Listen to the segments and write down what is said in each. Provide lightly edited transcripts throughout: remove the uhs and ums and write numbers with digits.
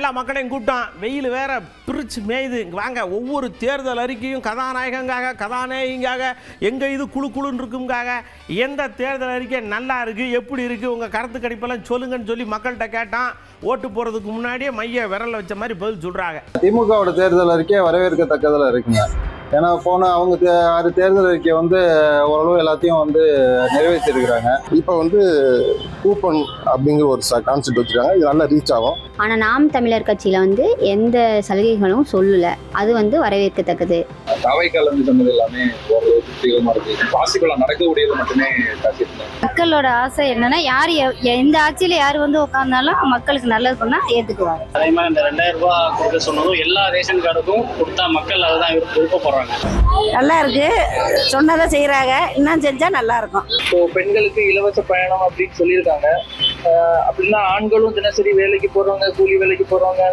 எல்லா மக்களையும் கூப்பிட்டான். வெயில் வேற பிரிச்சு மேயுது. வாங்க, ஒவ்வொரு தேர்தல் அறிக்கையும் கதாநாயகங்காக கதாநாயகிங்காக எங்கள் இது குழு குழுன்னு இருக்குங்காக எந்த தேர்தல் அறிக்கை நல்லா இருக்குது, எப்படி இருக்குது, உங்கள் கருத்து கணிப்பெல்லாம் சொல்லுங்கன்னு சொல்லி மக்கள்கிட்ட கேட்டான். ஓட்டு போகிறதுக்கு முன்னாடியே மைய விரலில் வச்ச மாதிரி பதில் சொல்கிறாங்க. திமுகவோட தேர்தல் அறிக்கையை வரவேற்கத்தக்கதில் இருக்குங்க. ஏன்னா போன அவங்க தேர்தல் அறிக்கையை ஓரளவு எல்லாத்தையும் நிறைவேற்றிருக்கிறாங்க. இப்போ கூப்பன் அப்படிங்கிற ஒரு கான்செப்ட் வச்சுருக்காங்க. இது நல்லா ரீச் ஆகும். ஆனால் நாம் தமிழர் கட்சியில் எந்த சலுகைகளும் சொல்லலை. அது வரவேற்கத்தக்கது. தாவைக்கால் சொன்னது எல்லாமே பாசிபிளா நடக்கக்கூடியது மட்டுமே பேசியிருக்காங்க. மக்களோட ஆசை என்னன்னா, யார் எந்த ஆட்சியில யார் உட்கார்ந்தாலும் மக்களுக்கு நல்லது பண்ணா ஏத்துக்குவாங்க. அதே மாதிரி இந்த 2000 ரூபாய் கொடுக்க சொன்னதும் எல்லா ரேஷன் கார்டுக்கும் கொடுத்தா மக்கள் அதுதான் விருப்பப்படுறாங்க. நல்லா இருக்கு, சொன்னதை செய்யறாங்க, இன்னும் செஞ்சா நல்லா இருக்கும். இப்போ பெண்களுக்கு இலவச பயணம் அப்படின்னு சொல்லியிருக்காங்க. அப்படின்னா ஆண்களும் தினசரி வேலைக்கு போறவங்க, கூலி வேலைக்கு போறவங்க,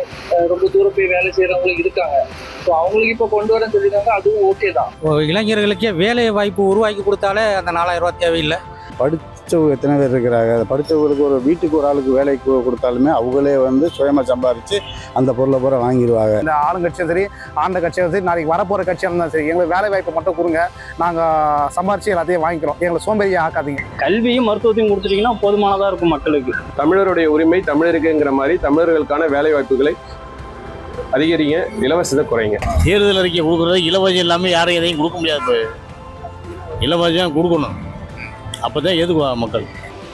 ரொம்ப தூரம் போய் வேலை செய்யறவங்களும் இருக்காங்க. ஸோ அவங்களுக்கு இப்போ கொண்டு வரேன்னு சொல்லியிருக்காங்க. அதுவும் ஓகே தான். இளைஞர்களுக்கே வேலை வாய்ப்பு உருவாக்கி கொடுத்தாலே அந்த 4000 ரூபாய் தேவையில்லை. படித்தவங்க எத்தனை பேர் இருக்கிறாங்க? படித்தவங்களுக்கு ஒரு வீட்டுக்கு ஒரு ஆளுக்கு வேலைக்கு கொடுத்தாலுமே அவங்களே சுயமாக சம்பாரித்து அந்த பொருளை பூரா வாங்கிடுவாங்க. இந்த ஆளுங்கட்சியும் சரி, ஆண்ட கட்சியும் சரி, நாளைக்கு வரப்போகிற கட்சியாக இருந்தாலும் சரி, எங்களுக்கு வேலை வாய்ப்பை மட்டும் கொடுங்க, நாங்கள் சம்பாரித்து எல்லாத்தையும் வாங்கிக்கிறோம், எங்களை சோம்பேறியாக ஆக்காதீங்க. கல்வியும் மருத்துவத்தையும் கொடுத்துட்டீங்கன்னா போதுமானதாக இருக்கும் மக்களுக்கு. தமிழருடைய உரிமை தமிழருக்குங்கிற மாதிரி தமிழர்களுக்கான வேலை வாய்ப்புகளை அதிகரிங்க, இலவசத்தை குறைங்க. தேர்தல் அறிக்கை கொடுக்குறது இலவசம் இல்லாமல் யாரும் எதையும் கொடுக்க முடியாது. இலவசம் கொடுக்கணும், அப்போதான் எதுக்குவா மக்கள்.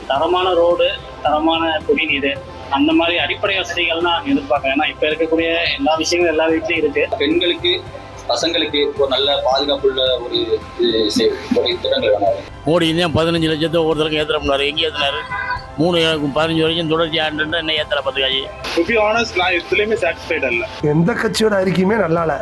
தரமான ரோடு, தரமான குடிநீர், அந்த மாதிரி அடிப்படை வசதிகள் தான் எதிர்பார்க்கறேன். ஏன்னா இப்போ இருக்கக்கூடிய எல்லா விஷயங்களும் எல்லா வீட்லையும் இருக்கு. பெண்களுக்கு, பசங்களுக்கு ஒரு நல்ல பாதுகாப்புள்ள ஒரு திட்டங்கள் வேணும். மோடி தான் 15 லட்சத்தை ஒவ்வொருத்தருக்கும் ஏற்றுற முடியாது. எங்கே ஏற்றினாரு? 3-15 வரைக்கும் தொடர்ச்சி ஆண்டு என்ன ஏற்றலை 10 காய். டு பி ஆனஸ்ட், நான் எதுலையுமே சாட்டிஸ்ஃபைட் அல்ல. எந்த கட்சியோட அறிக்கையுமே நல்லா இல்லை.